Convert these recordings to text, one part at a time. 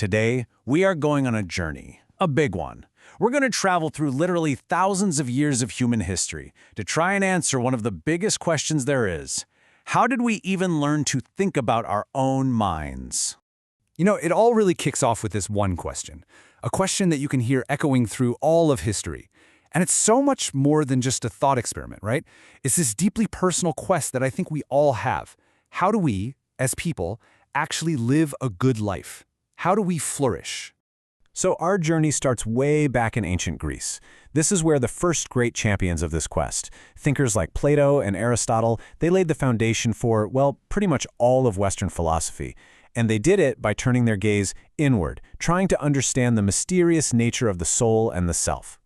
Today, we are going on a journey, a big one. We're going to travel through literally thousands of years of human history to try and answer one of the biggest questions there is. How did we even learn to think about our own minds? It all really kicks off with this one question, a question that you can hear echoing through all of history. And it's so much more than just a thought experiment, right? It's this deeply personal quest that I think we all have. How do we, as people, actually live a good life? How do we flourish? So our journey starts way back in ancient Greece. This is where the first great champions of this quest, thinkers like Plato and Aristotle, they laid the foundation for, well, pretty much all of Western philosophy. And they did it by turning their gaze inward, trying to understand the mysterious nature of the soul and the self.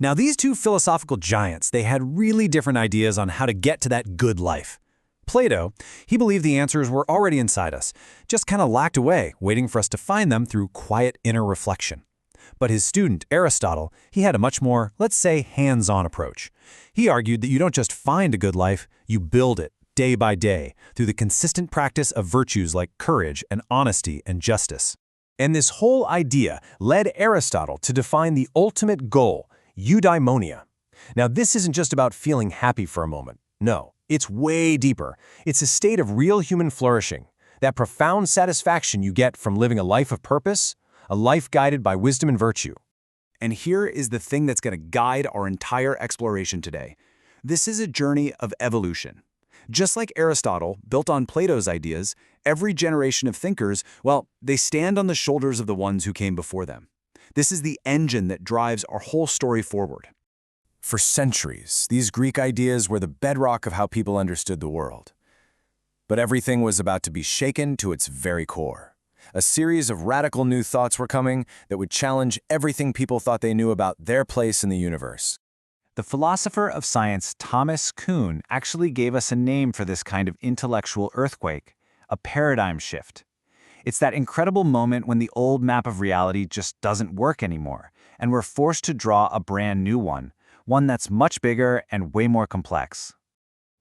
Now, these two philosophical giants, they had really different ideas on how to get to that good life. Plato, he believed the answers were already inside us, just kind of locked away, waiting for us to find them through quiet inner reflection. But his student, Aristotle, he had a much more, let's say, hands-on approach. He argued that you don't just find a good life, you build it, day by day, through the consistent practice of virtues like courage and honesty and justice. And this whole idea led Aristotle to define the ultimate goal, eudaimonia. Now, this isn't just about feeling happy for a moment. No, it's way deeper. It's a state of real human flourishing, that profound satisfaction you get from living a life of purpose, a life guided by wisdom and virtue. And here is the thing that's going to guide our entire exploration today. This is a journey of evolution. Just like Aristotle, built on Plato's ideas, every generation of thinkers, well, they stand on the shoulders of the ones who came before them. This is the engine that drives our whole story forward. For centuries, these Greek ideas were the bedrock of how people understood the world. But everything was about to be shaken to its very core. A series of radical new thoughts were coming that would challenge everything people thought they knew about their place in the universe. The philosopher of science Thomas Kuhn actually gave us a name for this kind of intellectual earthquake, a paradigm shift. It's that incredible moment when the old map of reality just doesn't work anymore, and we're forced to draw a brand new one that's much bigger and way more complex.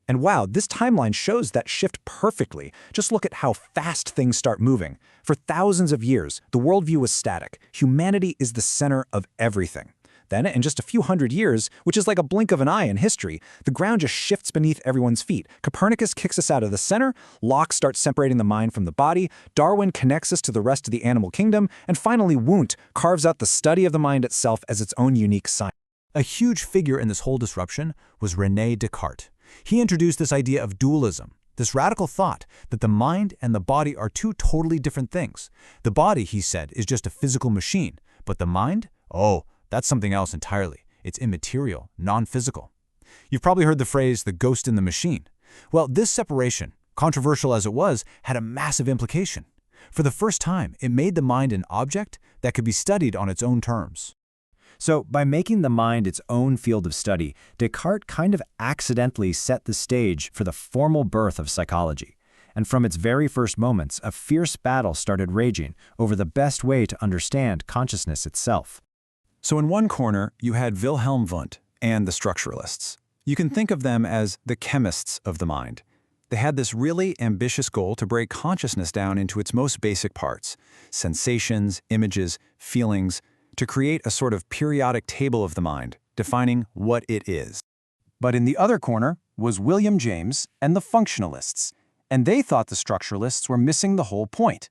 And wow, this timeline shows that shift perfectly. Just look at how fast things start moving. For thousands of years, the worldview was static. Humanity is the center of everything. Then, in just a few hundred years, which is like a blink of an eye in history, the ground just shifts beneath everyone's feet. Copernicus kicks us out of the center, Locke starts separating the mind from the body, Darwin connects us to the rest of the animal kingdom, and finally Wundt carves out the study of the mind itself as its own unique science. A huge figure in this whole disruption was René Descartes. He introduced this idea of dualism, this radical thought that the mind and the body are two totally different things. The body, he said, is just a physical machine, but the mind? Oh, that's something else entirely. It's immaterial, non-physical. You've probably heard the phrase, the ghost in the machine. Well, this separation, controversial as it was, had a massive implication. For the first time, it made the mind an object that could be studied on its own terms. So, by making the mind its own field of study, Descartes kind of accidentally set the stage for the formal birth of psychology. And from its very first moments, a fierce battle started raging over the best way to understand consciousness itself. So in one corner, you had Wilhelm Wundt and the structuralists. You can think of them as the chemists of the mind. They had this really ambitious goal to break consciousness down into its most basic parts, sensations, images, feelings, to create a sort of periodic table of the mind, defining what it is. But in the other corner was William James and the functionalists, and they thought the structuralists were missing the whole point.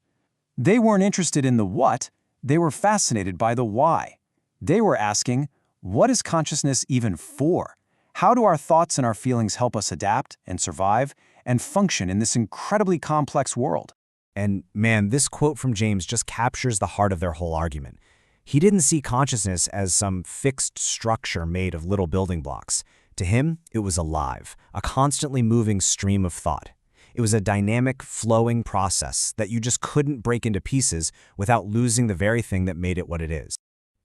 They weren't interested in the what, they were fascinated by the why. They were asking, what is consciousness even for? How do our thoughts and our feelings help us adapt and survive and function in this incredibly complex world? And man, this quote from James just captures the heart of their whole argument. He didn't see consciousness as some fixed structure made of little building blocks. To him, it was alive, a constantly moving stream of thought. It was a dynamic, flowing process that you just couldn't break into pieces without losing the very thing that made it what it is.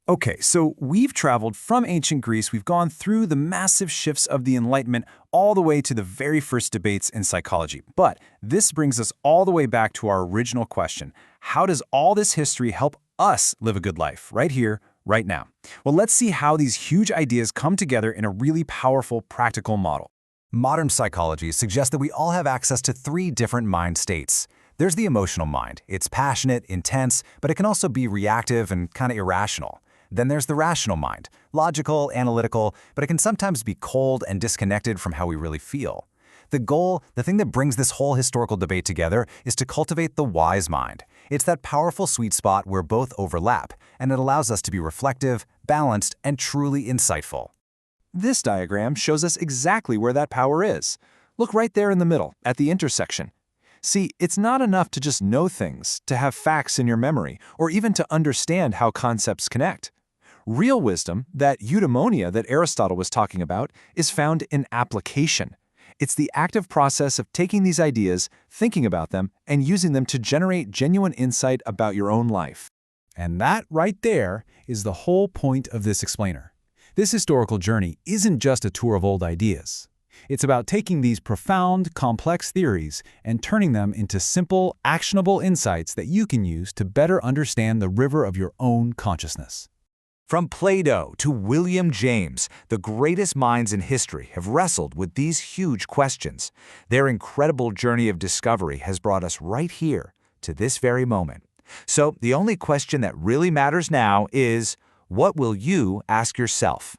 Okay, so we've traveled from ancient Greece, we've gone through the massive shifts of the Enlightenment all the way to the very first debates in psychology. But this brings us all the way back to our original question. How does all this history help us live a good life right here, right now? Well, let's see how these huge ideas come together in a really powerful, practical model. Modern psychology suggests that we all have access to three different mind states. There's the emotional mind. It's passionate, intense, but it can also be reactive and kind of irrational. Then there's the rational mind, logical, analytical, but it can sometimes be cold and disconnected from how we really feel. The goal, the thing that brings this whole historical debate together, is to cultivate the wise mind. It's that powerful sweet spot where both overlap, and it allows us to be reflective, balanced, and truly insightful. This diagram shows us exactly where that power is. Look right there in the middle, at the intersection. See, it's not enough to just know things, to have facts in your memory, or even to understand how concepts connect. Real wisdom, that eudaimonia that Aristotle was talking about, is found in application. It's the active process of taking these ideas, thinking about them, and using them to generate genuine insight about your own life. And that right there is the whole point of this explainer. This historical journey isn't just a tour of old ideas. It's about taking these profound, complex theories and turning them into simple, actionable insights that you can use to better understand the river of your own consciousness. From Plato to William James, the greatest minds in history have wrestled with these huge questions. Their incredible journey of discovery has brought us right here to this very moment. So the only question that really matters now is, what will you ask yourself?